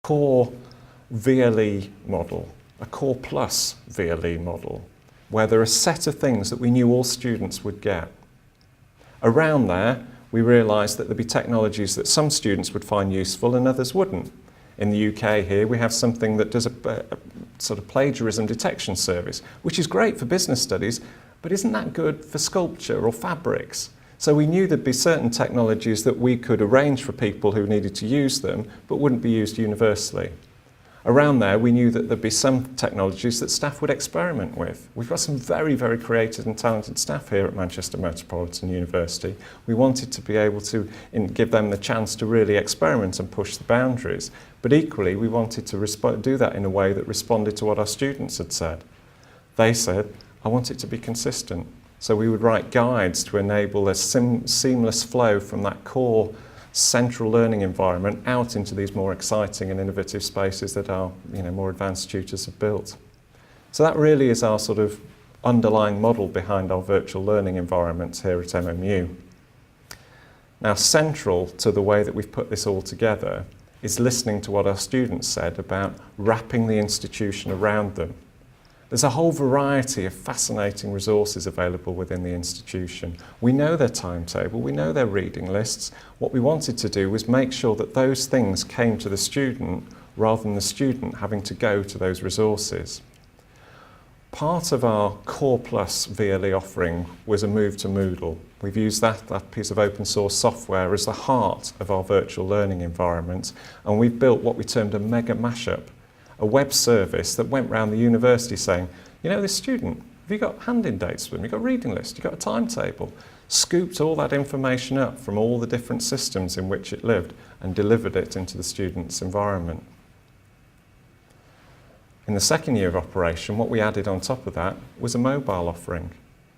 core VLE model, a core plus VLE model, where there are a set of things that we knew all students would get. Around there, we realised that there'd be technologies that some students would find useful and others wouldn't. In the UK here, we have something that does a sort of plagiarism detection service, which is great for business studies, but isn't that good for sculpture or fabrics? So we knew there'd be certain technologies that we could arrange for people who needed to use them, but wouldn't be used universally. Around there, we knew that there'd be some technologies that staff would experiment with. We've got some very, very creative and talented staff here at Manchester Metropolitan University. We wanted to be able to give them the chance to really experiment and push the boundaries. But equally, we wanted to do that in a way that responded to what our students had said. They said, I want it to be consistent. So we would write guides to enable a seamless flow from that core central learning environment out into these more exciting and innovative spaces that our more advanced tutors have built. So that really is our sort of underlying model behind our virtual learning environments here at MMU. Now, central to the way that we've put this all together is listening to what our students said about wrapping the institution around them. There's a whole variety of fascinating resources available within the institution. We know their timetable, we know their reading lists. What we wanted to do was make sure that those things came to the student rather than the student having to go to those resources. Part of our Core Plus VLE offering was a move to Moodle. We've used that piece of open source software as the heart of our virtual learning environment, and we've built what we termed a mega mashup, a web service that went around the university saying, you know, this student, have you got hand-in dates for them? Have you got a reading list? Have you got a timetable? Scooped all that information up from all the different systems in which it lived and delivered it into the student's environment. In the second year of operation, what we added on top of that was a mobile offering.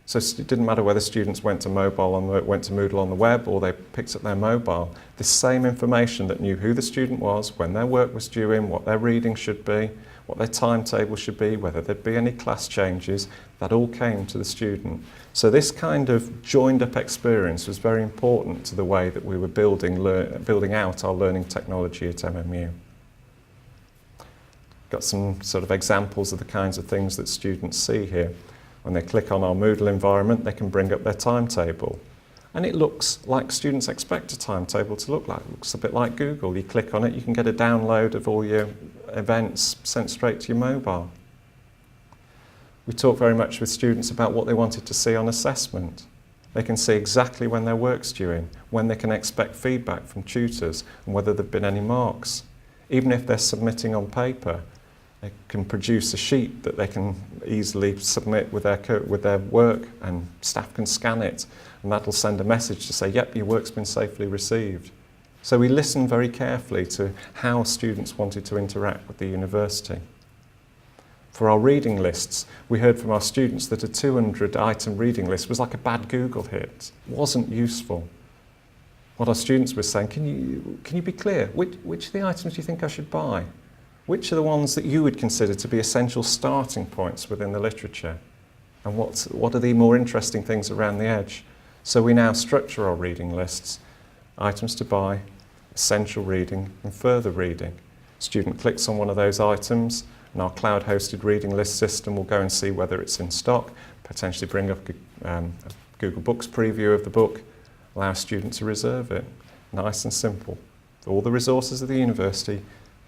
So it didn't matter whether students went to Moodle on the web or they picked up their mobile. The same information that knew who the student was, when their work was due in, what their reading should be, what their timetable should be, whether there'd be any class changes, that all came to the student. So this kind of joined up experience was very important to the way that we were building out our learning technology at MMU. Got some sort of examples of the kinds of things that students see here. When they click on our Moodle environment, they can bring up their timetable. And it looks like students expect a timetable to look like. It looks a bit like Google. You click on it, you can get a download of all your events sent straight to your mobile. We talk very much with students about what they wanted to see on assessment. They can see exactly when their work's due in, when they can expect feedback from tutors, and whether there have been any marks. Even if they're submitting on paper, they can produce a sheet that they can easily submit with their work, and staff can scan it, and that'll send a message to say, yep, your work's been safely received. So we listened very carefully to how students wanted to interact with the university. For our reading lists, we heard from our students that a 200-item reading list was like a bad Google hit. It wasn't useful. What our students were saying, can you be clear? Which of the items do you think I should buy? Which are the ones that you would consider to be essential starting points within the literature? And what are the more interesting things around the edge? So we now structure our reading lists, items to buy, essential reading, and further reading. Student clicks on one of those items, and our cloud-hosted reading list system will go and see whether it's in stock, potentially bring up a Google Books preview of the book, allow a student to reserve it. Nice and simple. All the resources of the university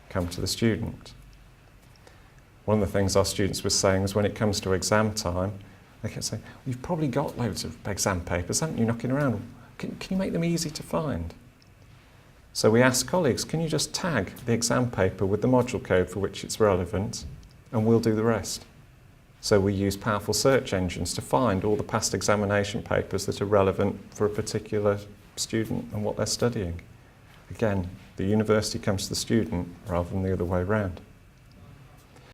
come to the student. One of the things our students were saying is when it comes to exam time, they kept saying, you've probably got loads of exam papers, haven't you, knocking around? Can you make them easy to find? So we asked colleagues, can you just tag the exam paper with the module code for which it's relevant, and we'll do the rest. So we use powerful search engines to find all the past examination papers that are relevant for a particular student and what they're studying. Again, the university comes to the student rather than the other way around.